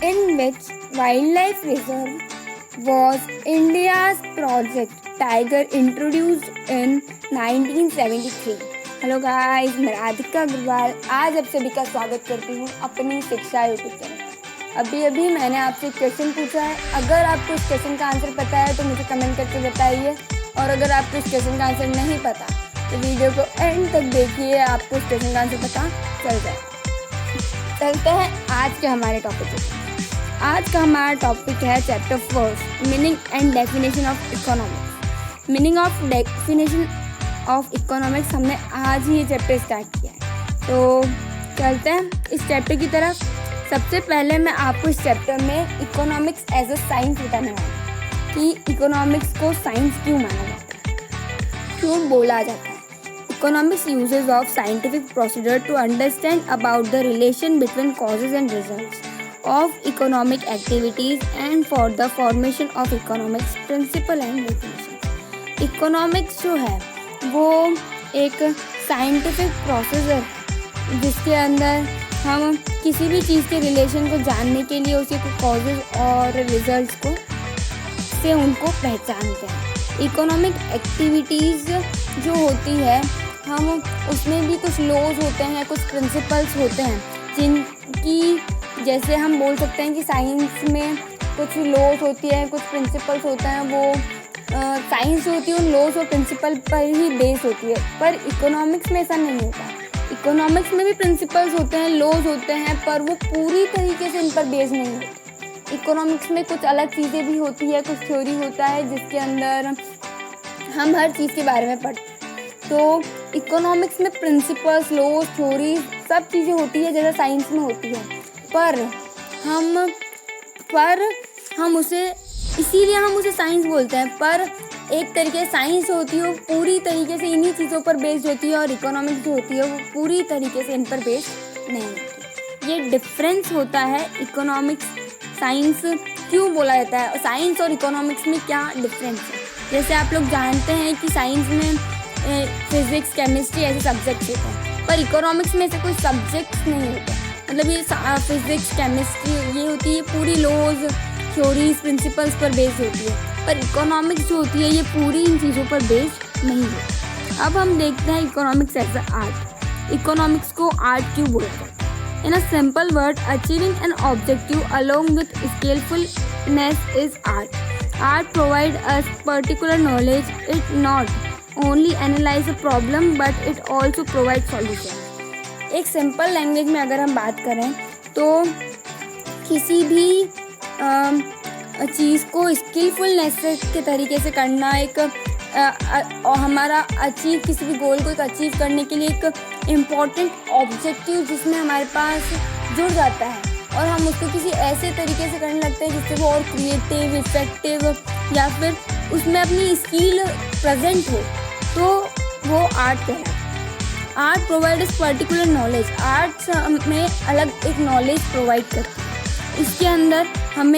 in which wildlife reserve was India's project Tiger introduced in 1973. Hello guys, मैं राधिका अग्रवाल आज आप सभी का स्वागत करती हूँ अपनी शिक्षा यूट्यूब चैनल। अभी मैंने आपसे क्वेश्चन पूछा है। अगर आपको इस क्वेश्चन का आंसर पता है तो मुझे कमेंट करके बताइए, और अगर आपको इस क्वेश्चन का आंसर नहीं पता तो वीडियो को एंड तक देखिए, आपको इस क्वेश्चन का आंसर पता चल जाए। चलते हैं आज के हमारे टॉपिक पे। आज का हमारा टॉपिक है chapter first, meaning and definition of economics. Meaning of definition of economics हमने आज ही ये चैप्टर स्टार्ट किया है, तो चलते हैं इस चैप्टर की तरफ। सबसे पहले मैं आपको इस चैप्टर में इकोनॉमिक्स एज अ साइंस बताने वाली हूँ कि इकोनॉमिक्स को साइंस क्यों माना जाता है, क्यों बोला जाता है। Economics uses of scientific procedure to understand about the relation between causes and results of economic activities and for the formation of economics principle and definition. Economics जो है वो एक scientific procedure है जिसके अंदर हम किसी भी चीज़ के रिलेशन को जानने के लिए उसके causes और results को से उनको पहचानते हैं। इकोनॉमिक एक्टिविटीज़ जो होती है हम उसमें भी कुछ लॉज होते हैं, कुछ प्रिंसिपल्स होते हैं जिनकी, जैसे हम बोल सकते हैं कि साइंस में कुछ लॉज होती है, कुछ प्रिंसिपल्स होते हैं। वो साइंस जो होती है उन लॉज और प्रिंसिपल पर ही बेस होती है, पर इकोनॉमिक्स में ऐसा नहीं होता। इकोनॉमिक्स में भी प्रिंसिपल्स होते हैं, लॉज होते हैं, पर वो पूरी तरीके से इन पर बेस नहीं होते। इकोनॉमिक्स में कुछ अलग चीज़ें भी होती है, कुछ थ्योरी होता है जिसके अंदर हम हर चीज़ के बारे में पढ़ते हैं। तो इकोनॉमिक्स में प्रिंसिपल्स, लॉज, थ्योरी सब चीज़ें होती है जैसे साइंस में होती है, पर हम उसे इसीलिए हम उसे साइंस बोलते हैं। पर एक तरीके साइंस होती है वो पूरी तरीके से इन्हीं चीज़ों पर बेस्ड होती है, और इकोनॉमिक्स जो होती है वो पूरी तरीके से इन पर बेस्ड नहीं होती। ये डिफरेंस होता है। इकोनॉमिक्स साइंस क्यों बोला जाता है, और साइंस और इकोनॉमिक्स में क्या डिफरेंस है। जैसे आप लोग जानते हैं कि साइंस में फिज़िक्स, केमिस्ट्री ऐसे सब्जेक्ट्स होते हैं, पर इकोनॉमिक्स में ऐसे कोई सब्जेक्ट्स नहीं होते। मतलब ये फिज़िक्स, केमिस्ट्री ये होती है पूरी लॉज, थ्योरीज, प्रिंसिपल्स पर बेस्ड होती है, पर इकोनॉमिक्स जो होती है ये पूरी इन चीज़ों पर बेस्ड नहीं होती। अब हम देखते हैं economics as a art. Economics को आर्ट क्यों बोला जाता है? In a simple word, achieving an objective along with skillfulness is art. Art provide us particular knowledge. It not only analyze a problem but it also provides solution। एक simple language में अगर हम बात करें तो किसी भी चीज़ को स्किलफुलनेस के तरीके से करना, एक हमारा किसी भी गोल को एक अचीव करने के लिए एक इम्पॉर्टेंट ऑब्जेक्टिव जिसमें हमारे पास जुड़ जाता है, और हम उसको किसी ऐसे तरीके से करने लगते हैं जिससे वो और क्रिएटिव, इफेक्टिव या फिर उसमें अपनी स्किल प्रेजेंट हो, तो वो आर्ट कहलाता है। Art provide particular knowledge. Art हमें अलग एक नॉलेज प्रोवाइड करती है। इसके अंदर हम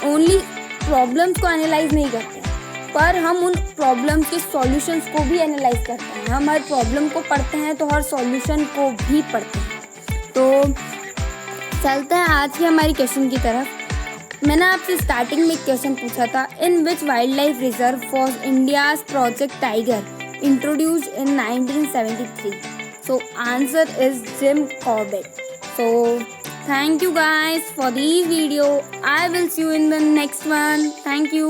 ओनली प्रॉब्लम्स को एनालाइज नहीं करते हैं, पर हम उन प्रॉब्लम्स के सॉल्यूशंस को भी एनालाइज करते हैं। हम हर प्रॉब्लम को पढ़ते हैं तो हर सॉल्यूशन को भी पढ़ते हैं। तो चलते हैं आज की हमारी क्वेश्चन की तरफ। मैंने आपसे स्टार्टिंग में एक क्वेश्चन पूछा था, in which wild life reserve was India's project tiger introduced in 1973। So answer is Jim Corbett. So thank you guys for this video. I will see you in the next one. Thank you.